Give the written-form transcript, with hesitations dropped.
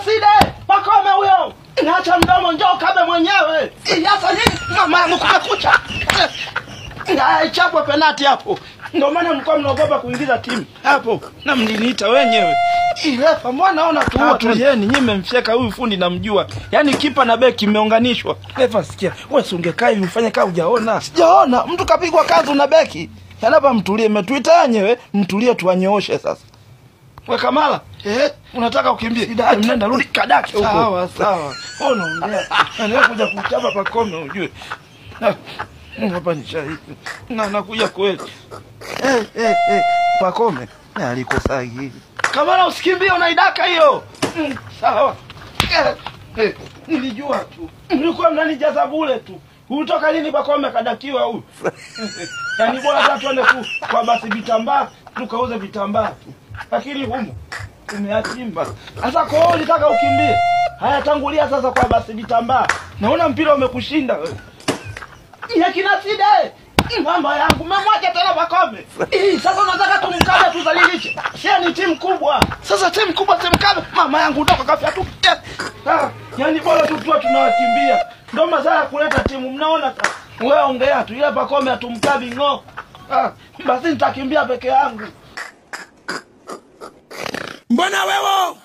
Side, Pakome huyo. Naacha mdomo njoo kabe mwenyewe. Sasa nini? Mama mkucha. Chapwa penalti hapo. Ndio maana mlikuwa mnaogopa kuingiza timu. Hapo na mliniita wenyewe. Refa mbona naona tu yeni nyinyi mmemfyeka huyu fundi namjua. Yaani kipa na beki imeunganishwa. Refa sikia, wewe si ungekaa hivi ufanye kama hujaona. Sijaona, mtu kapigwa kazi na beki. Yanapa mtulie, mmetuita wenyewe, mtulie tuwanyooshe sasa. Wewe Kamala, unataka ukimbie? Nenda rudi kadaki huko. Sawa sawa. Wewe unaongea. Anaenda kuja kuchapa Pakome ujue. Hapa ni shahidi. Nakuja kweli. Pakome. Alikosa hili. Kamala usikimbie unaidaka hiyo. Sawa. Nilijua tu. Mlikuwa mnanijaza bure tu. Kutoka lini Pakome kadakiwa huyu? Yaani bora hata tuende kwa basi vitambaa, tukauze vitambaa tu. Lakini humu umeachimba. Sasa kwa hiyo unataka ukimbie. Haya tangulia sasa kwa basi vitambaa. Naona mpira umekushinda wewe. Yakina Side. Mama yangu mmemwacha tena Pakome. Sasa unataka tumkabe tuzalilishe. Sio ni timu kubwa. Sasa timu kubwa simkabe. Mama yangu ndoka kafia tu. Yaani bora tu tunawakimbia. Ndio mazaa kuleta timu mnaona sasa. Wewe ongea tu ile Pakome atumkabi ngo. Basi nitakimbia peke yangu. Mbona wewe